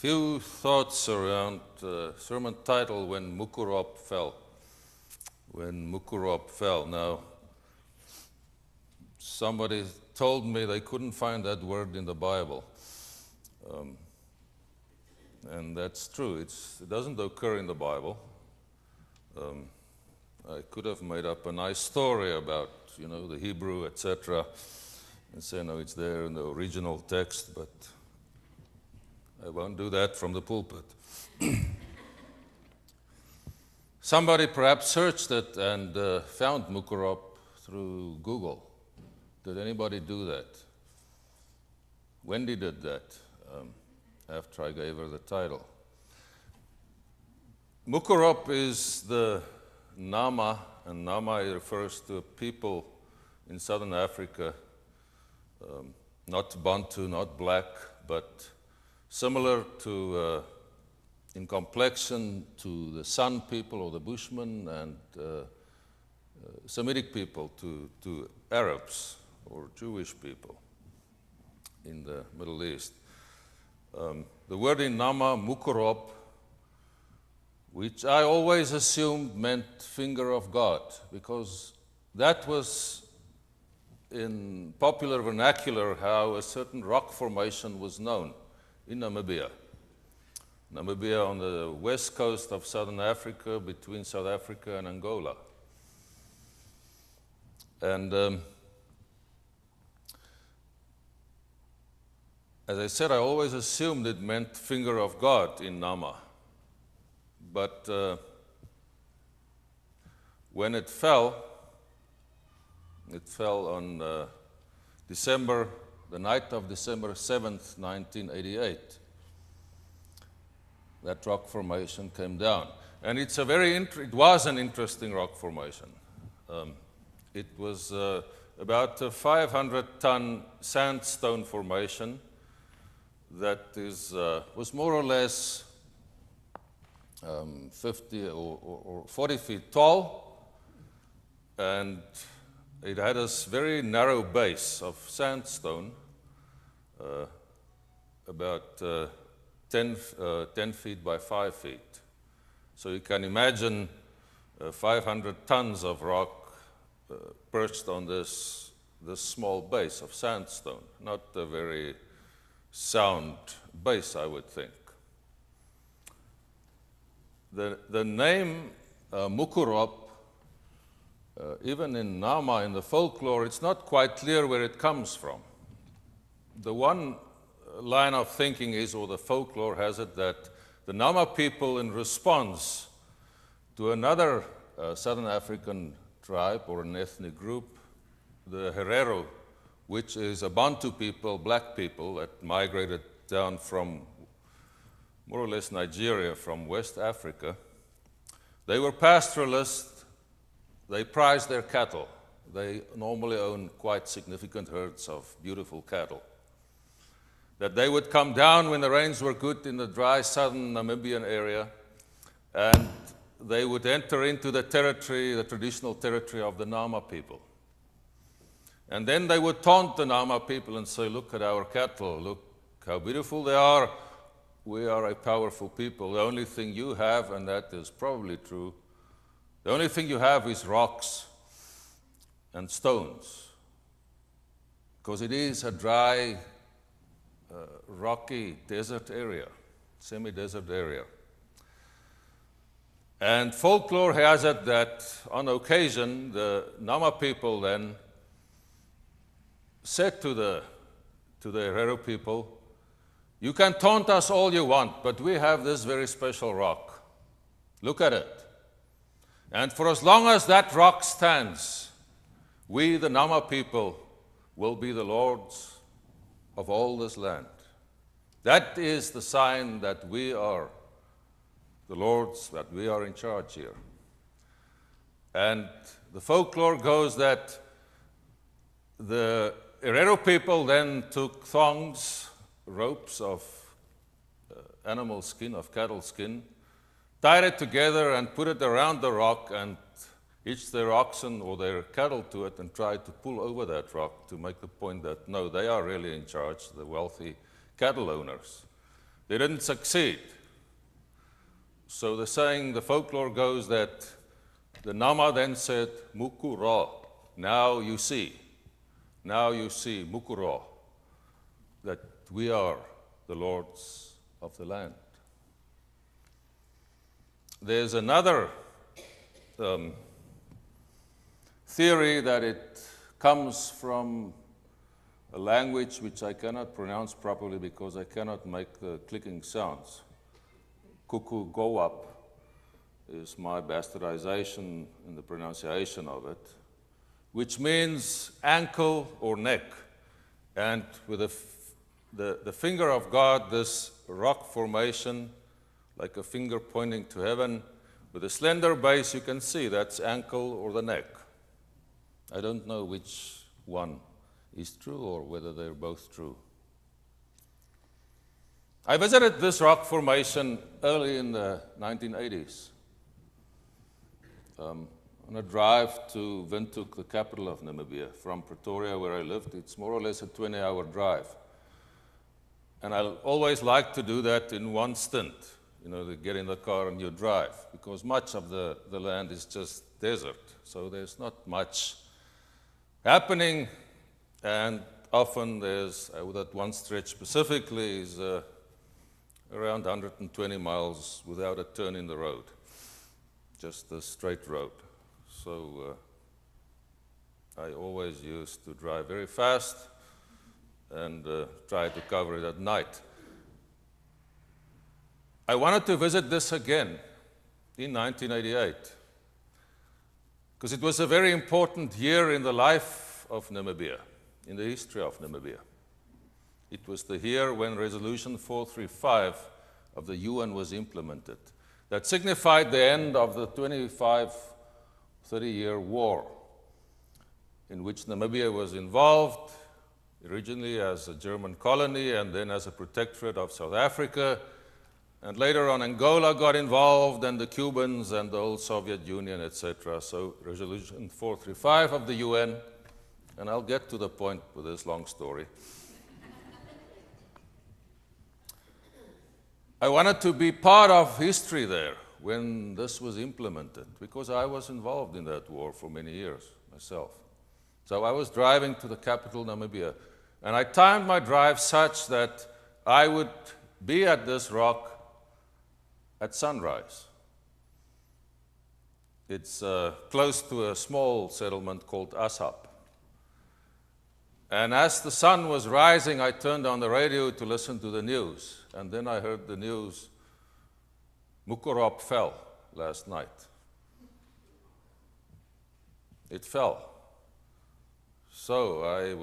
Few thoughts around sermon title, When Mukurob Fell. When Mukurob fell. Now, somebody told me they couldn't find that word in the Bible. And that's true. It doesn't occur in the Bible. I could have made up a nice story about, the Hebrew, etc., and say, no, it's there in the original text, but I won't do that from the pulpit. Somebody perhaps searched it and found Mukurob through Google. Did anybody do that? Wendy did that after I gave her the title. Mukurob is the Nama, and Nama refers to a people in southern Africa, not Bantu, not black, but similar to, in complexion, to the San people or the Bushmen, and Semitic people to Arabs or Jewish people in the Middle East. The word in Nama, Mukurob, which I always assumed meant finger of God, because that was in popular vernacular how a certain rock formation was known in Namibia. Namibia on the west coast of southern Africa, between South Africa and Angola. And as I said, I always assumed it meant finger of God in Nama. But when it fell on the night of December 7th, 1988. That rock formation came down. And it was an interesting rock formation. It was about a 500-ton sandstone formation that was more or less 50 or 40 feet tall, and it had a very narrow base of sandstone, about 10 feet by 5 feet. So you can imagine 500 tons of rock perched on this small base of sandstone. Not a very sound base, I would think. The name Mukurob, even in Nama, in the folklore, it's not quite clear where it comes from. The one line of thinking is, or the folklore has it, that the Nama people, in response to another Southern African tribe or an ethnic group, the Herero, which is a Bantu people, black people, that migrated down from more or less Nigeria, from West Africa. They were pastoralists. They prized their cattle. They normally own quite significant herds of beautiful cattle. That they would come down when the rains were good in the dry southern Namibian area, and they would enter into the territory, the traditional territory of the Nama people. And then they would taunt the Nama people and say, look at our cattle, look how beautiful they are. We are a powerful people. The only thing you have, and that is probably true, the only thing you have is rocks and stones, because it is a dry, rocky desert area, semi-desert area. And folklore has it that on occasion the Nama people then said to the Herero people, you can taunt us all you want, but we have this very special rock. Look at it. And for as long as that rock stands, we, the Nama people, will be the lords of all this land. That is the sign that we are the lords, that we are in charge here. And the folklore goes that the Herero people then took thongs, ropes of animal skin, of cattle skin, tied it together and put it around the rock and hitched their oxen or their cattle to it and tried to pull over that rock to make the point that, no, they are really in charge, the wealthy cattle owners. They didn't succeed. So the saying, the folklore goes that the Nama then said, Mukurob, now you see, Mukurob, that we are the lords of the land. There's another theory that it comes from a language which I cannot pronounce properly because I cannot make the clicking sounds. Mukurob is my bastardization in the pronunciation of it, which means ankle or neck. And with the finger of God, this rock formation, like a finger pointing to heaven, with a slender base, you can see that's ankle or the neck. I don't know which one is true or whether they're both true. I visited this rock formation early in the 1980s. On a drive to Windhoek, the capital of Namibia, from Pretoria, where I lived. It's more or less a 20-hour drive. And I always like to do that in one stint. You know, to get in the car and you drive, because much of the land is just desert. So there's not much happening, and often there's, that one stretch specifically is around 120 miles without a turn in the road, just a straight road. So I always used to drive very fast and try to cover it at night. I wanted to visit this again in 1988, because it was a very important year in the life of Namibia, in the history of Namibia. It was the year when Resolution 435 of the UN was implemented. That signified the end of the 25-30-year war in which Namibia was involved, originally as a German colony and then as a protectorate of South Africa. And later on, Angola got involved, and the Cubans and the old Soviet Union, etc. So Resolution 435 of the UN, and I'll get to the point with this long story. I wanted to be part of history there when this was implemented, because I was involved in that war for many years myself. So I was driving to the capital, Namibia, and I timed my drive such that I would be at this rock at sunrise. It's close to a small settlement called Assap. And as the sun was rising, I turned on the radio to listen to the news. And then I heard the news, Mukurob fell last night. It fell. So I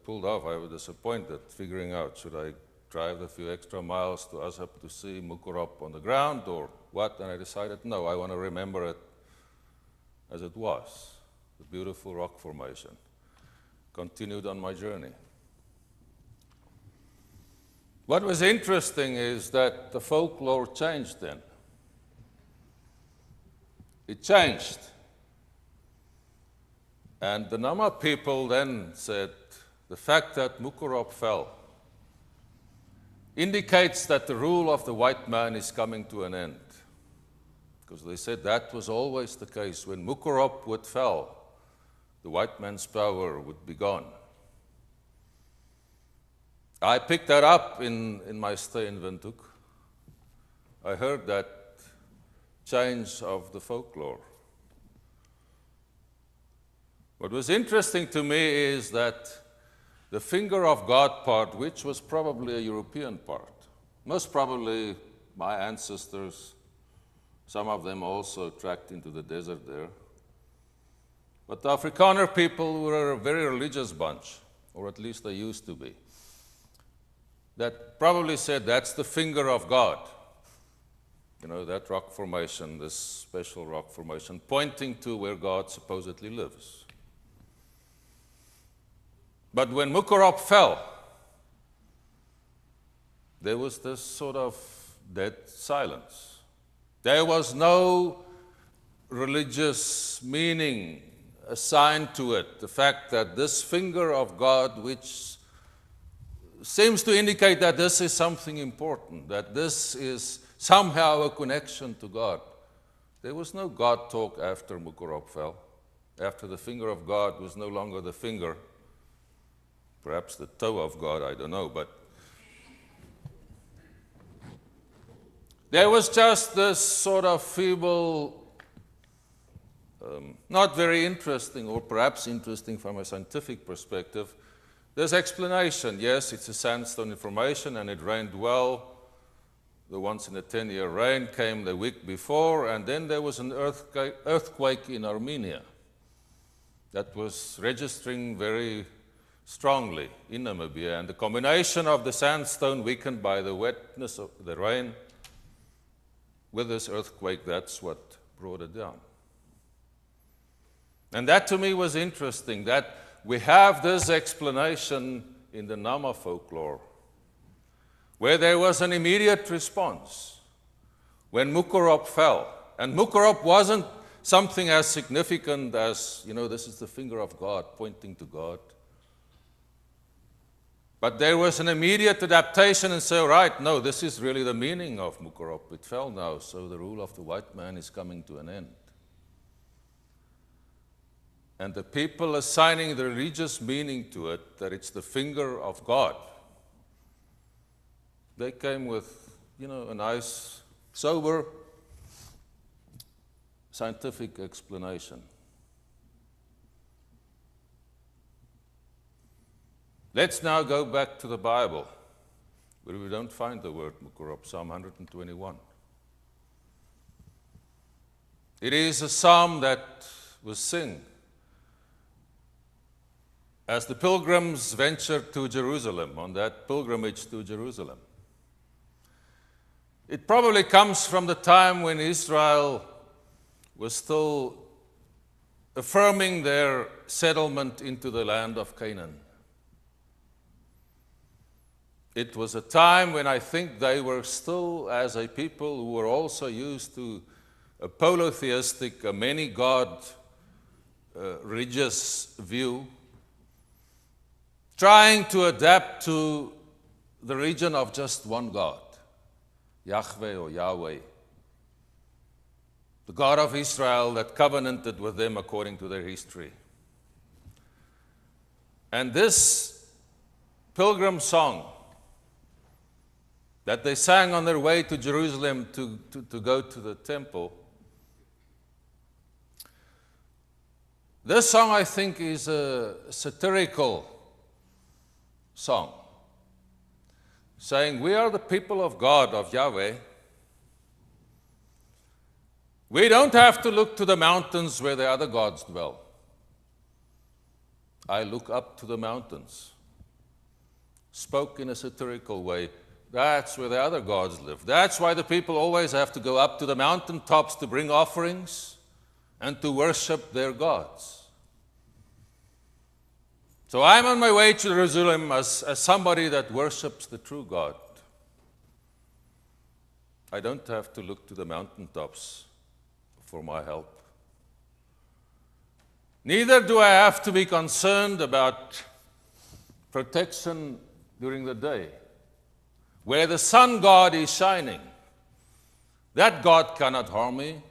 pulled off. I was disappointed, figuring out, should I drive a few extra miles to Assap to see Mukurob on the ground or what? And I decided, no, I want to remember it as it was, the beautiful rock formation. Continued on my journey. What was interesting is that the folklore changed then. It changed. And the Nama people then said, the fact that Mukurob fell indicates that the rule of the white man is coming to an end. Because they said that was always the case. When Mukurob would fall, the white man's power would be gone. I picked that up in my stay in Windhoek. I heard that change of the folklore. What was interesting to me is that the finger of God part, which was probably a European part, most probably my ancestors, some of them also tracked into the desert there. But the Afrikaner people were a very religious bunch, or at least they used to be, that probably said that's the finger of God. You know, that rock formation, this special rock formation, pointing to where God supposedly lives. But when Mukurob fell, there was this sort of dead silence. There was no religious meaning assigned to it. The fact that this finger of God, which seems to indicate that this is something important, that this is somehow a connection to God. There was no God talk after Mukurob fell. After the finger of God was no longer the finger, perhaps the toe of God, I don't know, but there was just this sort of feeble, not very interesting, or perhaps interesting from a scientific perspective, this explanation. Yes, it's a sandstone formation and it rained well. The once in a 10-year rain came the week before, and then there was an earthquake in Armenia that was registering very strongly in Namibia. And the combination of the sandstone weakened by the wetness of the rain with this earthquake, that's what brought it down. And that to me was interesting, that we have this explanation in the Nama folklore, where there was an immediate response when Mukurob fell. And Mukurob wasn't something as significant as, this is the finger of God pointing to God. But there was an immediate adaptation and say, right, no, this is really the meaning of Mukurob. It fell now, so the rule of the white man is coming to an end. And the people assigning the religious meaning to it, that it's the finger of God, they came with, a nice, sober, scientific explanation. Let's now go back to the Bible, where we don't find the word Mukurob, Psalm 121. It is a psalm that was sung as the pilgrims ventured to Jerusalem, on that pilgrimage to Jerusalem. It probably comes from the time when Israel was still affirming their settlement into the land of Canaan. It was a time when I think they were still, as a people who were also used to a polytheistic, a many-god religious view, trying to adapt to the region of just one God, Yahweh or Yahweh, the God of Israel that covenanted with them according to their history. And this pilgrim song that they sang on their way to Jerusalem to go to the temple, this song, I think, is a satirical song, saying, we are the people of God, of Yahweh. We don't have to look to the mountains where the other gods dwell. I look up to the mountains. Spoke in a satirical way. That's where the other gods live. That's why the people always have to go up to the mountaintops to bring offerings and to worship their gods. So I'm on my way to Jerusalem as somebody that worships the true God. I don't have to look to the mountaintops for my help. Neither do I have to be concerned about protection during the day. Where the sun god is shining, that God cannot harm me,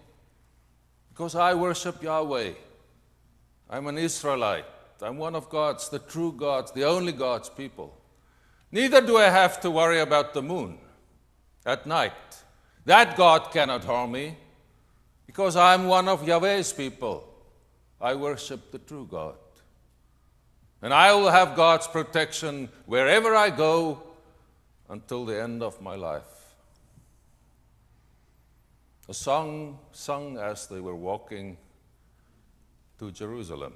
because I worship Yahweh. I'm an Israelite. I'm one of God's, the true God's, the only God's people. Neither do I have to worry about the moon at night. That God cannot harm me, because I'm one of Yahweh's people. I worship the true God. And I will have God's protection wherever I go until the end of my life. A song sung as they were walking to Jerusalem.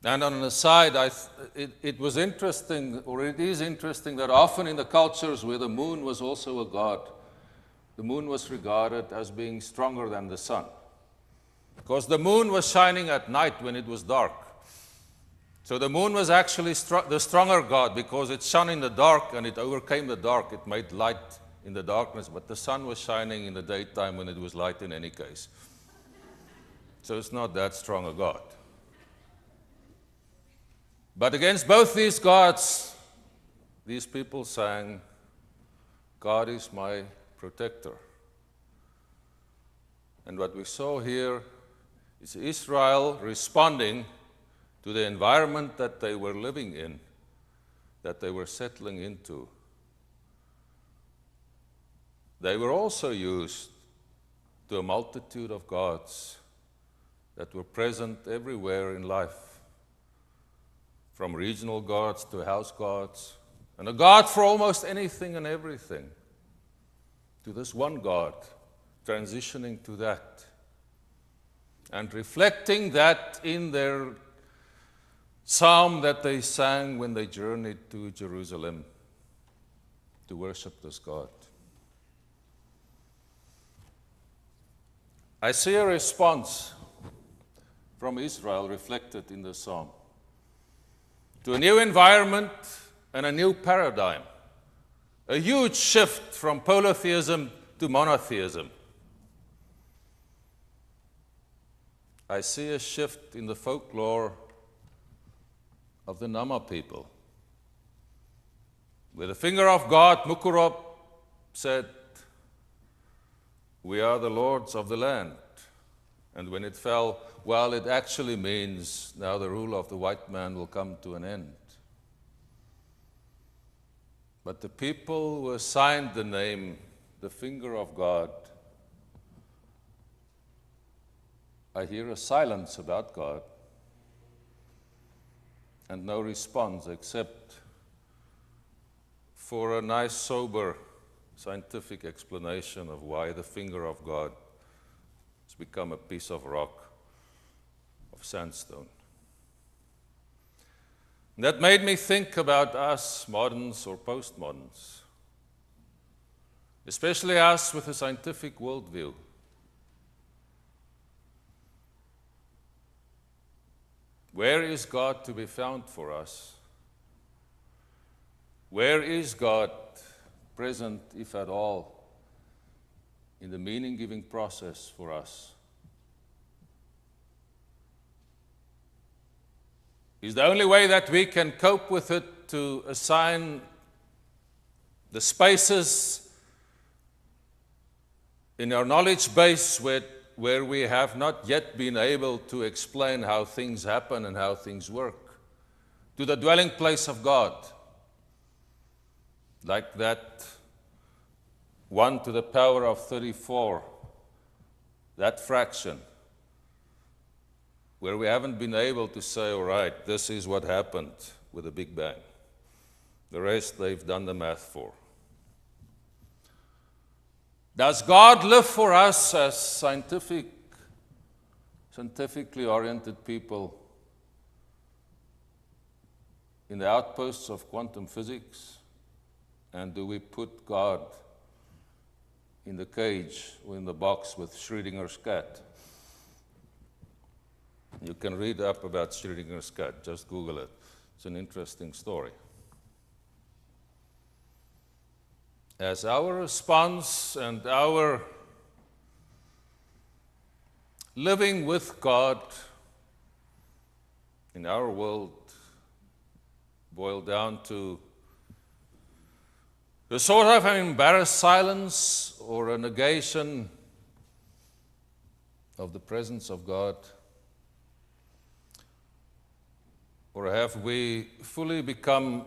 And on an aside, it was interesting, or it is interesting, that often in the cultures where the moon was also a god, the moon was regarded as being stronger than the sun. Because the moon was shining at night when it was dark. So the moon was actually the stronger god because it shone in the dark and it overcame the dark. It made light in the darkness, but the sun was shining in the daytime when it was light in any case. So it's not that strong a god. But against both these gods, these people sang, God is my protector. And what we saw here is Israel responding to the environment that they were living in, that they were settling into. They were also used to a multitude of gods that were present everywhere in life, from regional gods to house gods, and a God for almost anything and everything, to this one God, transitioning to that, and reflecting that in their psalm that they sang when they journeyed to Jerusalem to worship this God. I see a response from Israel reflected in the psalm to a new environment and a new paradigm, a huge shift from polytheism to monotheism. I see a shift in the folklore of the Nama people, where the finger of God, Mukurob, said, we are the lords of the land. And when it fell, well, it actually means now the rule of the white man will come to an end. But the people who assigned the name, the finger of God, I hear a silence about God and no response except for a nice, sober, scientific explanation of why the finger of God has become a piece of rock, of sandstone. And that made me think about us, moderns or postmoderns, especially us with a scientific worldview. Where is God to be found for us? Where is God present, if at all, in the meaning-giving process for us? Is the only way that we can cope with it to assign the spaces in our knowledge base where we have not yet been able to explain how things happen and how things work, to the dwelling place of God, like that 1 to the power of 34, that fraction, where we haven't been able to say, all right, this is what happened with the Big Bang. The rest they've done the math for. Does God live for us as scientifically oriented people in the outposts of quantum physics? And do we put God in the cage or in the box with Schrödinger's cat? You can read up about Schrödinger's cat, just Google it. It's an interesting story. As our response and our living with God in our world boil down to a sort of an embarrassed silence or a negation of the presence of God? Or have we fully become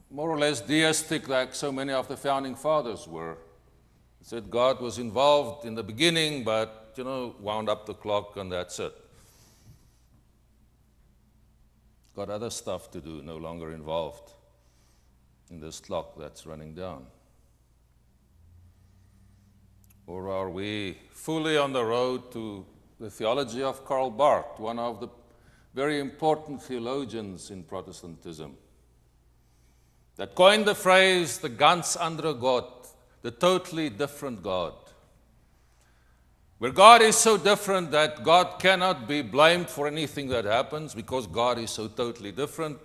more or less deistic like so many of the founding fathers were? They said God was involved in the beginning, but, wound up the clock and that's it. Got other stuff to do, no longer involved in this clock that's running down. Or are we fully on the road to the theology of Karl Barth, one of the very important theologians in Protestantism, that coined the phrase, the ganz andere Gott, the totally different God, where God is so different that God cannot be blamed for anything that happens because God is so totally different,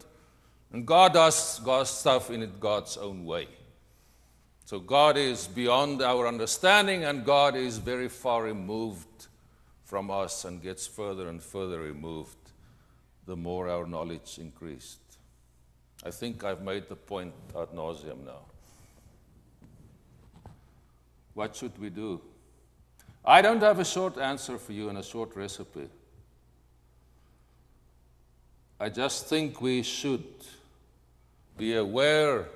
and God does God's stuff in God's own way. So God is beyond our understanding, and God is very far removed from us and gets further and further removed the more our knowledge increased. I think I've made the point ad nauseum now. What should we do? I don't have a short answer for you and a short recipe. I just think we should be aware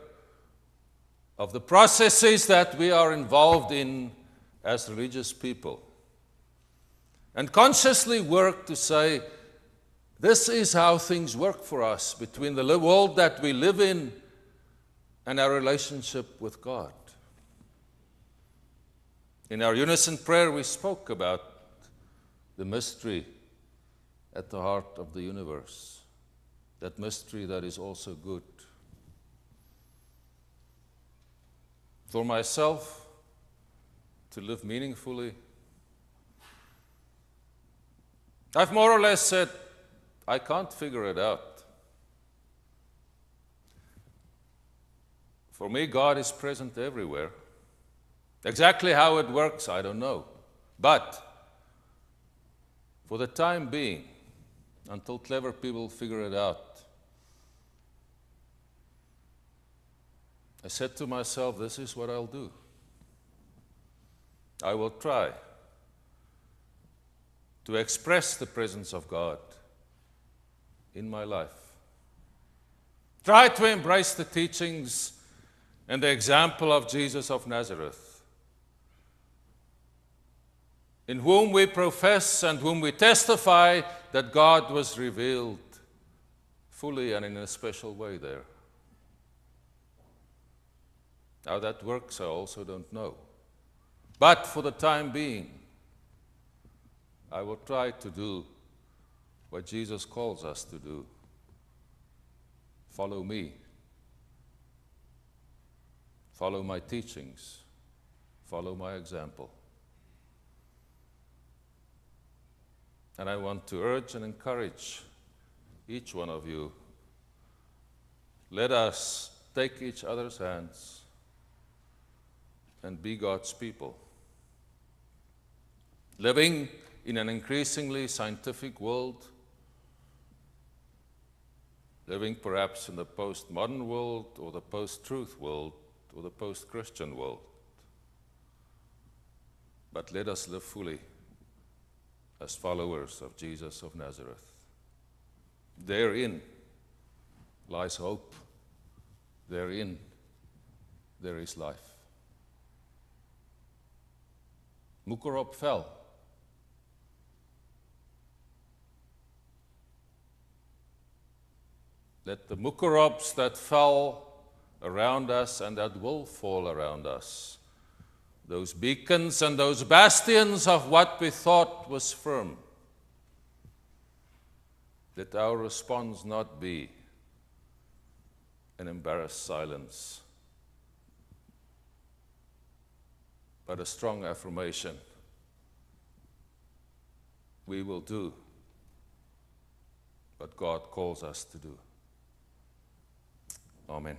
of the processes that we are involved in as religious people, and consciously work to say, this is how things work for us between the world that we live in and our relationship with God. In our unison prayer, we spoke about the mystery at the heart of the universe, that mystery that is also good. For myself, to live meaningfully, I've more or less said, I can't figure it out. For me, God is present everywhere. Exactly how it works, I don't know. But for the time being, until clever people figure it out, I said to myself, this is what I'll do. I will try to express the presence of God in my life. Try to embrace the teachings and the example of Jesus of Nazareth, in whom we profess and whom we testify that God was revealed fully and in a special way there. How that works, I also don't know. But for the time being, I will try to do what Jesus calls us to do. Follow me. Follow my teachings. Follow my example. And I want to urge and encourage each one of you, let us take each other's hands and be God's people. Living in an increasingly scientific world, living perhaps in the postmodern world or the post-truth world or the post-Christian world. But let us live fully as followers of Jesus of Nazareth. Therein lies hope. Therein there is life. Mukurob fell. Let the Mukurobs that fell around us and that will fall around us, those beacons and those bastions of what we thought was firm, let our response not be an embarrassed silence, but a strong affirmation. We will do what God calls us to do. Amen.